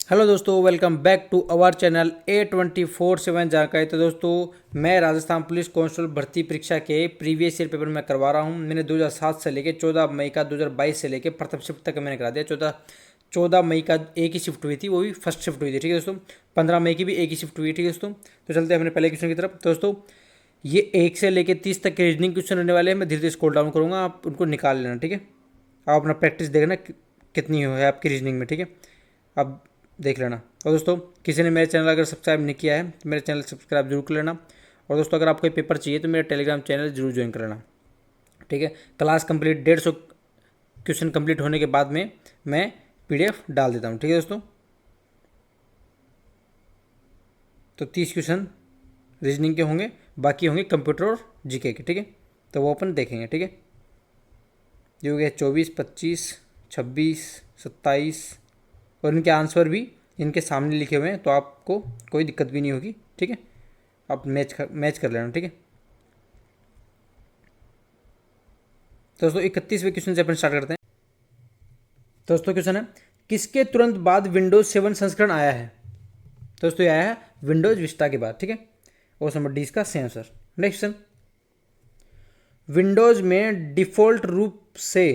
Hello दोस्तों, welcome back to our channel A24/7 जानकारी। तो दोस्तों, मैं राजस्थान पुलिस कांस्टेबल भर्ती परीक्षा के प्रीवियस ईयर पेपर मैं करवा रहा हूं। मैंने 2007 से लेके 14 मई का 2022 से लेके प्रथम शिफ्ट तक मैंने करा दिया। 14 मई का एक ही शिफ्ट हुई थी, वो भी फर्स्ट शिफ्ट हुई थी। ठीक है दोस्तों, 15 मई की भी एक ही शिफ्ट हुई। ठीक है दोस्तों, तो चलते हैं अपने पहले क्वेश्चन की तरफ। तो दोस्तों, ये 1 से लेकर 30 तक के रीजनिंग क्वेश्चन रहने वाले हैं। मैं धीरे धीरे स्क्रॉल डाउन करूँगा, आप उनको निकाल लेना। ठीक है, आप अपना प्रैक्टिस देखना कितनी है आपकी रीजनिंग में। ठीक है, अब देख लेना। और दोस्तों, किसी ने मेरे चैनल अगर सब्सक्राइब नहीं किया है तो मेरे चैनल सब्सक्राइब जरूर कर लेना। और दोस्तों, अगर आपको पेपर चाहिए तो मेरे टेलीग्राम चैनल जरूर ज्वाइन कर लेना। ठीक है, क्लास कंप्लीट 150 क्वेश्चन कंप्लीट होने के बाद में मैं PDF डाल देता हूँ। ठीक है दोस्तों, तो 30 क्वेश्चन रीजनिंग के होंगे, बाकी होंगे कंप्यूटर और GK के। ठीक है, तो वो अपन देखेंगे। ठीक है, ये हो गया 24, 25, 26, 27 और इनके आंसर भी इनके सामने लिखे हुए हैं, तो आपको कोई दिक्कत भी नहीं होगी। ठीक है, आप मैच कर लेना। ठीक है, तो दोस्तों 31वें क्वेश्चन से अपन स्टार्ट करते हैं। तो दोस्तों, क्वेश्चन है, किसके तुरंत बाद विंडोज 7 संस्करण आया है? तो दोस्तों, ये आया है विंडोज विस्टा के बाद। ठीक है, और नंबर डी इसका सही आंसर। नेक्स्ट क्वेश्चन, विंडोज में डिफॉल्ट रूप से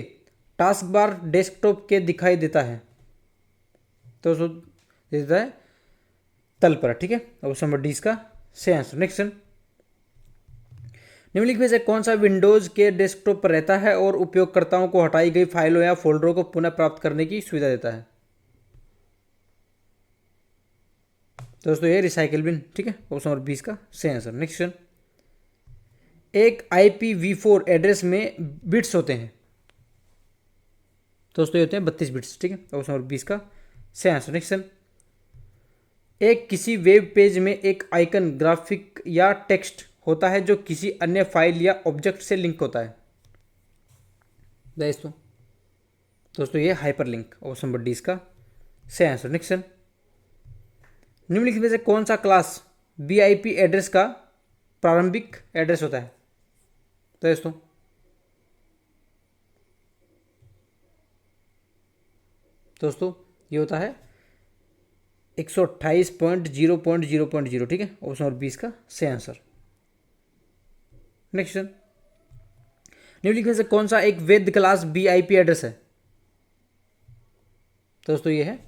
टास्क बार डेस्कटॉप के दिखाई देता है। तो दोस्तों, देता है तल पर। ठीक है, ऑप्शन नंबर डी इसका सही आंसर। नेक्स्ट क्वेश्चन, निम्नलिखित में से कौन सा विंडोज के डेस्कटॉप पर रहता है और उपयोगकर्ताओं को हटाई गई फाइलों या फोल्डरों को पुनः प्राप्त करने की सुविधा देता है? तो दोस्तों, ये रिसाइकिल बिन। ठीक है, ऑप्शन नंबर 20 का सही आंसर। नेक्स्ट क्वेश्चन, एक IPv4 एड्रेस में बिट्स होते हैं। दोस्तों, ये होते हैं 32 बिट्स। ठीक है, ऑप्शन नंबर 20 का सही आंसर। नेक्स्ट क्वेश्चन, एक किसी वेब पेज में एक आइकन, ग्राफिक या टेक्स्ट होता है जो किसी अन्य फाइल या ऑब्जेक्ट से लिंक होता है। दोस्तों, ये hyper link, option number D इसका सही आंसर। नेक्स्ट, निम्नलिखित में से कौन सा क्लास BIP एड्रेस का प्रारंभिक एड्रेस होता है? दोस्तों, ये होता है 128.0.0.0। ठीक है, ऑप्शन नंबर 20 का सही आंसर। नेक्स्ट, निम्नलिखित में से कौन सा एक वैध क्लास BIP एड्रेस है? दोस्तों, ये है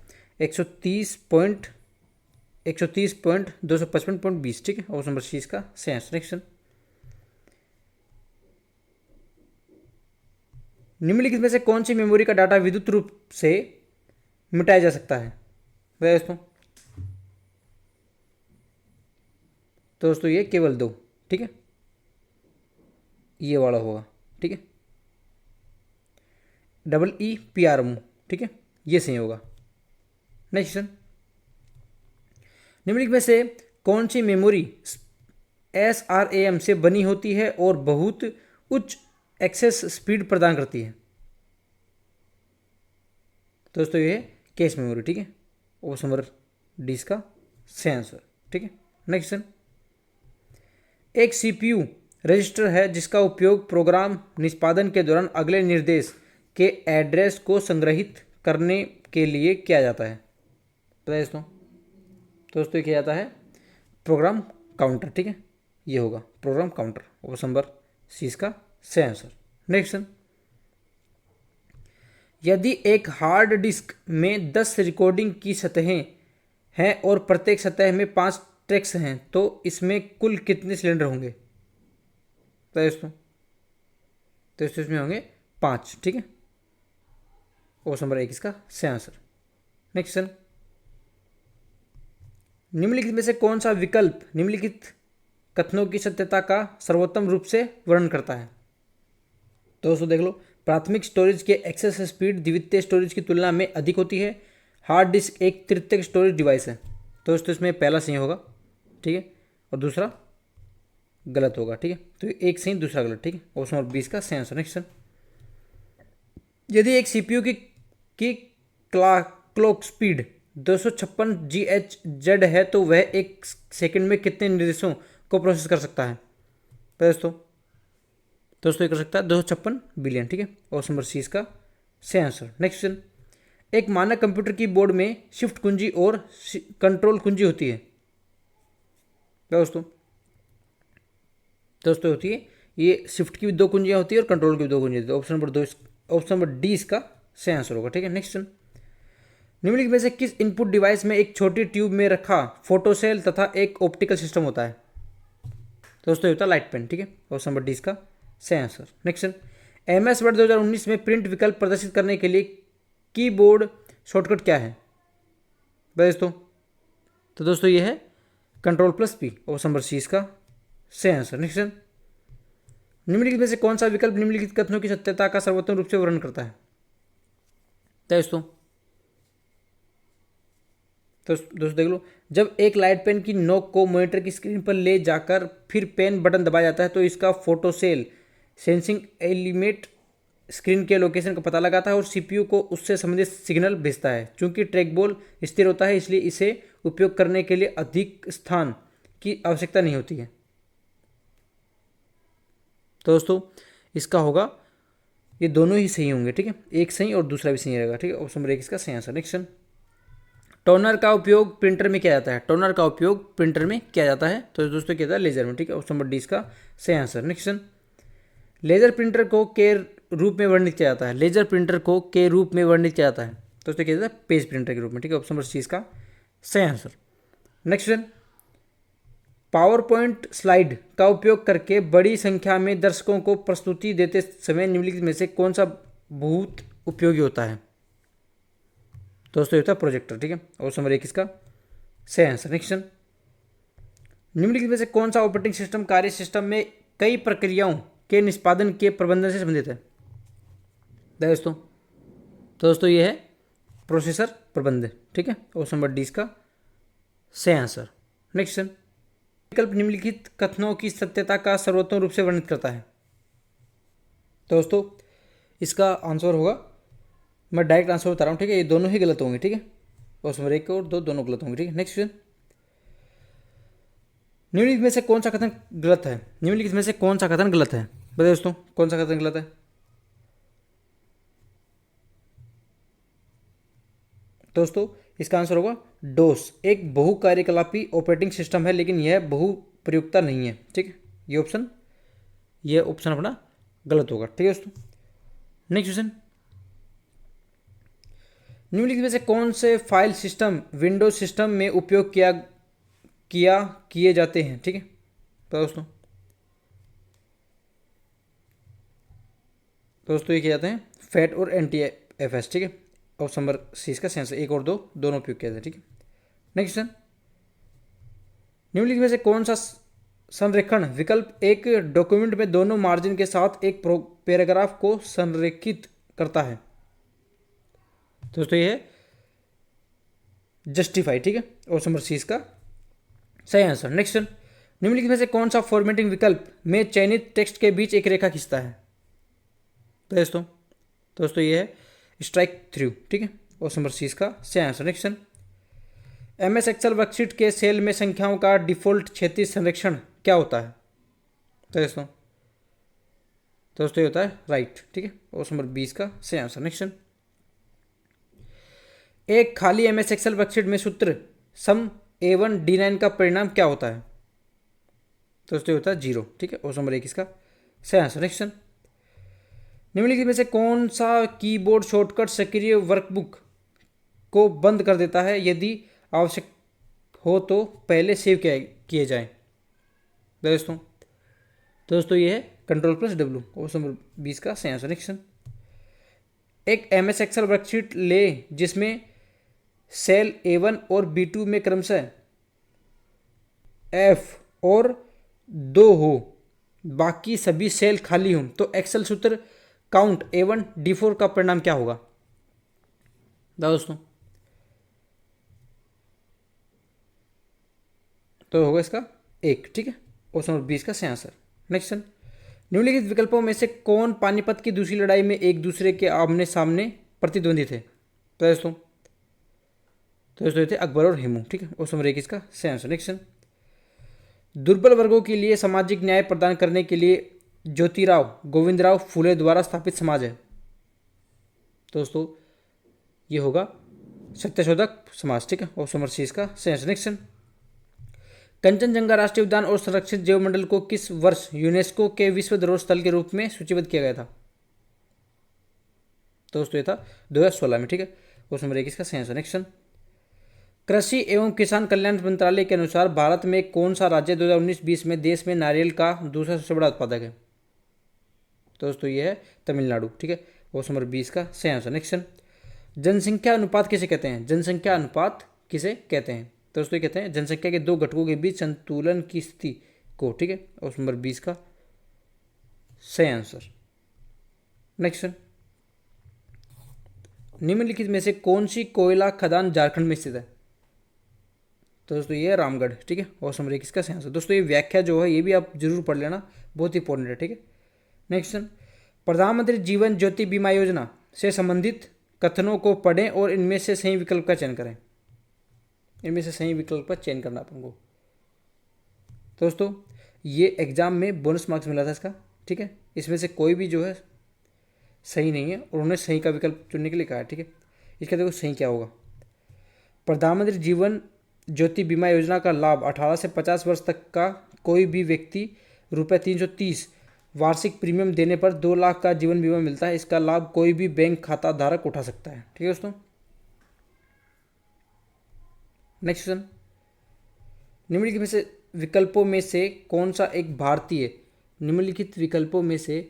130.255.20। ठीक है, ऑप्शन नंबर सी इसका सही आंसर। नेक्स्ट, निम्नलिखित में से कौन सी मेमोरी का डाटा विद्युत रूप से मिटाया जा सकता है? दोस्तों, ये केवल दो। ठीक है, ये वाला होगा। ठीक है, EEPRM। ठीक है, ये सही होगा। नेक्स्ट, निम्नलिखित में से कौन सी मेमोरी SRAM से बनी होती है और बहुत उच्च एक्सेस स्पीड प्रदान करती है? दोस्तों, ये कैश मेमोरी। ठीक है, ऑप्शन नंबर डी इसका सही आंसर। ठीक है, नेक्स्ट, एक CPU रजिस्टर है जिसका उपयोग प्रोग्राम निष्पादन के दौरान अगले निर्देश के एड्रेस को संग्रहित करने के लिए किया जाता है। दोस्तों, ये किया जाता है प्रोग्राम काउंटर। ठीक है, ये होगा program counter, option number C इसका सही आंसर। नेक्स्ट, यदि एक हार्ड डिस्क में 10 रिकॉर्डिंग की सतहें हैं और प्रत्येक सतह में 5 ट्रैक्स हैं, तो इसमें कुल कितने सिलेंडर होंगे? दोस्तों, इसमें होंगे 5। ठीक है, ऑप्शन नंबर 1 इसका सही आंसर। नेक्स्ट, निम्नलिखित में से कौन सा विकल्प निम्नलिखित कथनों की सत्यता का सर्वोत्तम रूप से वर्णन करता है? दोस्तों, देख लो, प्राथमिक स्टोरेज के एक्सेस स्पीड द्वितीय स्टोरेज की तुलना में अधिक होती है। हार्ड डिस्क एक तृतीयक स्टोरेज डिवाइस है। दोस्तों, इसमें पहला सही होगा। ठीक है, और दूसरा गलत होगा। ठीक है, तो एक सही दूसरा गलत। ठीक है, ऑप्शन नंबर 20 का सही आंसर। नेक्स्ट, यदि एक CPU की क्लॉक स्पीड 256 GHz है तो वह एक सेकंड में कितने निर्देशों को प्रोसेस कर सकता है? दोस्तों, ये कर सकता है 256 बिलियन। ठीक है, ऑप्शन नंबर सी इसका सही आंसर। नेक्स्ट क्वेश्चन, एक मानक कंप्यूटर की बोर्ड में शिफ्ट कुंजी और कंट्रोल कुंजी होती है क्या दोस्तों? दोस्तों होती है, ये शिफ्ट की भी दो कुंजियाँ होती है और कंट्रोल की भी दो कुंजियाँ होती है। ऑप्शन नंबर दो, ऑप्शन नंबर डी इसका सही आंसर होगा। ठीक है, नेक्स्ट क्वेश्चन, निम्नलिखित में से किस इनपुट डिवाइस में एक छोटी ट्यूब में रखा फोटो सेल तथा एक ऑप्टिकल सिस्टम होता है? दोस्तों ये होता है लाइट पेन। ठीक है, ऑप्शन नंबर डी इसका सही answer. Next question, MS word 2019 में प्रिंट विकल्प प्रदर्शित करने के लिए कीबोर्ड शॉर्टकट क्या है दोस्तों? तो दोस्तों ये है Ctrl+P, ऑप्शन नंबर सी इसका सही आंसर। नेक्स्ट क्वेश्चन, निम्नलिखित में से कौन सा विकल्प निम्नलिखित कथनों की सत्यता का सर्वोत्तम रूप से वर्णन करता है दोस्तों? तो दोस्तों देख लो, जब एक लाइट पेन की नोक को मॉनिटर की स्क्रीन पर ले जाकर फिर पेन बटन दबाया जाता है तो इसका photo cell sensing element screen के लोकेशन का पता लगाता है और CPU को उससे संबंधित सिग्नल भेजता है। चूंकि ट्रैक बॉल स्थिर होता है इसलिए इसे उपयोग करने के लिए अधिक स्थान की आवश्यकता नहीं होती है। तो दोस्तों इसका होगा, ये दोनों ही सही होंगे। ठीक है, एक सही और दूसरा भी सही रहेगा। ठीक है, ऑप्शन नंबर एक इसका सही आंसर। नेक्स्ट, टोनर का उपयोग प्रिंटर में किया जाता है? टोनर का उपयोग प्रिंटर में किया जाता है तो दोस्तों क्या था, लेजर में। ठीक है, ऑप्शन नंबर डी इसका सही आंसर। नेक्स्ट, लेजर प्रिंटर को के रूप में वर्णित किया जाता है? लेजर प्रिंटर को के रूप में वर्णित किया जाता है दोस्तों क्या जाता है, पेज प्रिंटर के रूप में। ठीक है, ऑप्शन नंबर सी इसका सही answer. Next question, power point slide का उपयोग करके बड़ी संख्या में दर्शकों को प्रस्तुति देते समय निम्नलिखित में से कौन सा बहुत उपयोगी होता है? दोस्तों ये होता है प्रोजेक्टर। ठीक है, ऑप्शन नंबर एक इसका सही आंसर। नेक्स्ट, निम्नलिखित में से कौन सा ऑपरेटिंग सिस्टम कार्य सिस्टम में कई प्रक्रियाओं के निष्पादन के प्रबंधन से संबंधित है दोस्तों? तो दोस्तों ये है प्रोसेसर प्रबंधन। ठीक है, ऑप्शन नंबर डी इसका सही आंसर। नेक्स्ट, विकल्प निम्नलिखित कथनों की सत्यता का सर्वोत्तम रूप से वर्णित करता है? दोस्तों इसका आंसर होगा, मैं डायरेक्ट आंसर बता रहा हूँ। ठीक है, ये दोनों ही गलत होंगे। ठीक है, ऑप्शन नंबर एक और दो दोनों गलत होंगे। ठीक है, नेक्स्ट क्वेश्चन, निम्नलिखित में से कौन सा कथन गलत है? निम्नलिखित में से कौन सा कथन गलत है बताइए दोस्तों, कौन सा कथन गलत है? दोस्तों इसका आंसर होगा डोस एक बहु कार्यकलापी ऑपरेटिंग सिस्टम है लेकिन यह बहु प्रयुक्ता नहीं है। ठीक है, ये ऑप्शन अपना गलत होगा। ठीक है दोस्तों, नेक्स्ट क्वेश्चन, निम्नलिखित में से कौन से फाइल सिस्टम विंडोज सिस्टम में उपयोग किए जाते हैं? ठीक है, तो दोस्तों ये किए जाते हैं फैट और NTFS। ठीक है, ऑप्शन नंबर सी इसका सेंस, एक और दो दोनों उपयोग किया जाता है। ठीक है, नेक्स्ट क्वेश्चन, निम्नलिखित में से कौन सा संरेखण विकल्प एक डॉक्यूमेंट में दोनों मार्जिन के साथ एक पैराग्राफ को संरेखित करता है? दोस्तों ये है जस्टिफाई। ठीक है, ऑप्शन नंबर सी इसका सही आंसर। नेक्स्ट, निम्नलिखित में से कौन सा फॉर्मेटिंग विकल्प में चयनित टेक्स्ट के बीच एक रेखा खींचता है? दोस्तों ये है स्ट्राइक थ्रू। ठीक है, ऑप्शन नंबर सी इसका सही answer. Next, MS Excel worksheet के सेल में संख्याओं का डिफॉल्ट क्षैतिज संरक्षण क्या होता है? दोस्तों ये होता है राइट। ठीक है, ऑप्शन नंबर 20 का सही आंसर। नेक्स्ट, एक खाली MS एक्सेल वर्कशीट में सूत्र सम A1 D9 का परिणाम क्या होता है? दोस्तों ये होता है 0। ठीक है, ऑप्शन नंबर 1 इसका सही आंसर। नेक्स्ट, निम्नलिखित में से कौन सा कीबोर्ड शॉर्टकट सक्रिय वर्कबुक को बंद कर देता है यदि आवश्यक हो तो पहले सेव किए जाएं? दोस्तों ये है Ctrl+W, ऑप्शन नंबर 20 का सही आंसर। नेक्स्ट, एक MS एक्सेल वर्कशीट ले जिसमें सेल A1 और B2 में क्रमशः F और 2 हो, बाकी सभी सेल खाली हों तो एक्सेल सूत्र काउंट A1 D4 का परिणाम क्या होगा दोस्तों? तो होगा इसका 1। ठीक है, ऑप्शन नंबर 20 का सही आंसर। नेक्स्ट, निम्नलिखित विकल्पों में से कौन पानीपत की दूसरी लड़ाई में एक दूसरे के आमने सामने प्रतिद्वंदी थे? तो दोस्तों ये थे अकबर और हेमू। ठीक है, ऑप्शन नंबर 1 इसका सही आंसर। नेक्स्ट, दुर्बल वर्गों के लिए सामाजिक न्याय प्रदान करने के लिए ज्योतिराव गोविंदराव फुले द्वारा स्थापित समाज है? दोस्तों ये होगा सत्यशोधक समास। ठीक है, ऑप्शन नंबर सी इसका सही आंसर। नेक्स्ट, कंचनजंगा राष्ट्रीय उद्यान और संरक्षित जैवमंडल को किस वर्ष यूनेस्को के विश्व धरोहर स्थल के रूप में सूचीबद्ध किया गया था? तो दोस्तों ये था 2016 में। ठीक है, क्वेश्चन नंबर 1 इसका सही आंसर। नेक्स्ट, कृषि एवं किसान कल्याण मंत्रालय के अनुसार भारत में कौन सा राज्य 2019-20 में देश में नारियल का दूसरा सबसे बड़ा उत्पादक है? तो दोस्तों ये है तमिलनाडु। ठीक है, क्वेश्चन नंबर 20 का सही आंसर। नेक्स्ट, जनसंख्या अनुपात किसे कहते हैं? जनसंख्या अनुपात किसे कहते हैं? तो दोस्तों ये कहते हैं जनसंख्या के दो घटकों के बीच संतुलन की स्थिति को। ठीक है, ऑप्शन नंबर 20 का सही आंसर। नेक्स्ट, निम्नलिखित में से कौन सी कोयला खदान झारखंड में स्थित है? तो दोस्तों ये है रामगढ़। ठीक है, ऑप्शन नंबर 1 इसका सही आंसर। दोस्तों ये व्याख्या जो है ये भी आप जरूर पढ़ लेना, बहुत इंपॉर्टेंट है। ठीक है, नेक्स्ट, प्रधानमंत्री जीवन ज्योति बीमा योजना से संबंधित कथनों को पढ़ें और इनमें से सही विकल्प का चयन करें। इनमें से सही विकल्प का चयन करना अपन को। दोस्तों ये एग्जाम में बोनस मार्क्स मिला था इसका। ठीक है, इसमें से कोई भी जो है सही नहीं है और उन्होंने सही का विकल्प चुनने के लिए कहा है। ठीक है, इसका देखो सही क्या होगा। प्रधानमंत्री जीवन ज्योति बीमा योजना का लाभ 18 से 50 वर्ष तक का कोई भी व्यक्ति ₹330 वार्षिक प्रीमियम देने पर 2 लाख का जीवन बीमा मिलता है। इसका लाभ कोई भी बैंक खाता धारक उठा सकता है। ठीक है दोस्तों, नेक्स्ट क्वेश्चन, निम्नलिखित में से विकल्पों में से कौन सा एक भारतीय निम्नलिखित विकल्पों में से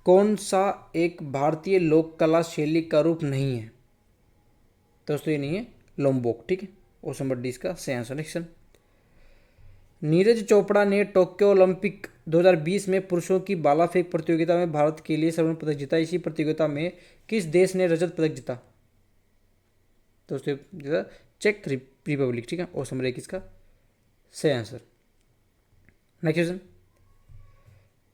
कौन सा एक भारतीय लोक कला शैली का रूप नहीं है? दोस्तों ये नहीं है लोम्बोक। ठीक है, ऑप्शन नंबर डी इसका सही आंसर। नेक्स्ट, नीरज चोपड़ा ने टोक्यो ओलंपिक 2020 में पुरुषों की भाला फेंक प्रतियोगिता में भारत के लिए स्वर्ण पदक जीता। इसी प्रतियोगिता में किस देश ने रजत पदक जीता? दोस्तों चेक रिपब्लिक। ठीक है, ऑप्शन नंबर 1 इसका सही आंसर। नेक्स्ट क्वेश्चन,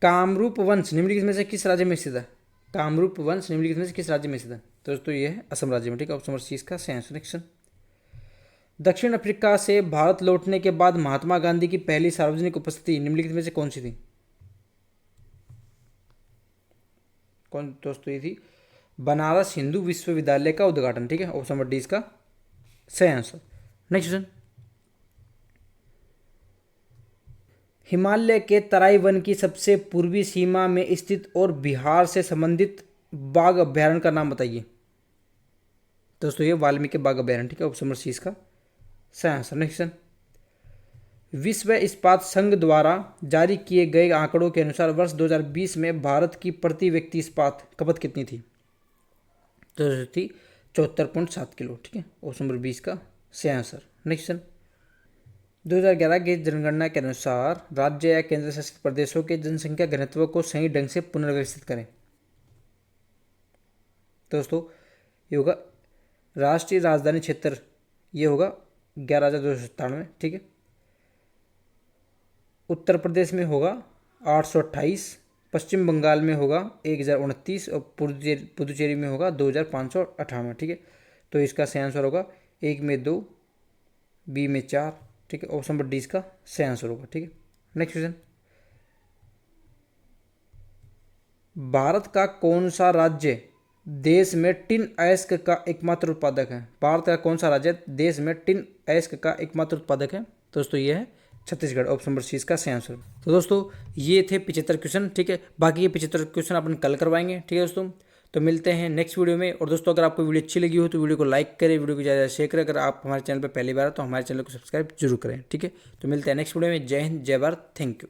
कामरूप वंश निम्नलिखित में से किस राज्य में स्थित है? कामरूप वंश निम्नलिखित में से किस राज्य में स्थित है? तो दोस्तों ये है असम राज्य में। ठीक है, ऑप्शन नंबर सी इसका सही आंसर। नेक्स्ट, दक्षिण अफ्रीका से भारत लौटने के बाद महात्मा गांधी की पहली सार्वजनिक उपस्थिति निम्नलिखित में से कौन सी थी? कौन दोस्तों? ये थी बनारस हिंदू विश्वविद्यालय का उद्घाटन। ठीक है, ऑप्शन नंबर डी इसका सही आंसर। नेक्स्ट क्वेश्चन, हिमालय के तराई वन की सबसे पूर्वी सीमा में स्थित और बिहार से संबंधित बाघ अभ्यारण्य का नाम बताइए। दोस्तों ये वाल्मीकि बाघ अभ्यारण्य। ठीक है, ऑप्शन नंबर सी इसका सही आंसर। नेक्स्ट, विश्व इस्पात संघ द्वारा जारी किए गए आंकड़ों के अनुसार वर्ष 2020 में भारत की प्रति व्यक्ति इस्पात खपत कितनी थी? तो थी 74.7 किलो। ठीक है, ऑप्शन नंबर 20 का सही आंसर। नेक्स्ट, 2011 की जनगणना के अनुसार राज्य या केंद्र शासित प्रदेशों के जनसंख्या घनत्व को सही ढंग से पुनर्व्यवस्थित करें। दोस्तों ये होगा राष्ट्रीय राजधानी क्षेत्र, ये होगा 11,297। ठीक है, उत्तर प्रदेश में होगा 828, पश्चिम बंगाल में होगा 1029 और पुदुचेरी में होगा 2558। ठीक है, तो इसका सही आंसर होगा 1 में 2, बी में 4। ठीक है, ऑप्शन नंबर डी इसका सही आंसर होगा। ठीक है, नेक्स्ट क्वेश्चन, भारत का कौन सा राज्य देश में टिन अयस्क का एकमात्र उत्पादक है? भारत का कौन सा राज्य देश में टिन अयस्क का एकमात्र उत्पादक है? दोस्तों ये है छत्तीसगढ़। ऑप्शन नंबर सी इसका सही आंसर। तो दोस्तों ये थे 75 क्वेश्चन। ठीक है, बाकी ये 75 क्वेश्चन अपन कल करवाएंगे। ठीक है दोस्तों, तो मिलते हैं नेक्स्ट वीडियो में। और दोस्तों अगर आपको वीडियो अच्छी लगी हो तो वीडियो को लाइक करें, वीडियो को ज़्यादा शेयर करें। अगर आप हमारे चैनल पर पहली बार हो तो हमारे चैनल को सब्सक्राइब जरूर करें। ठीक है, तो मिलते हैं नेक्स्ट वीडियो में। जय हिंद, जय भारत, थैंक यू।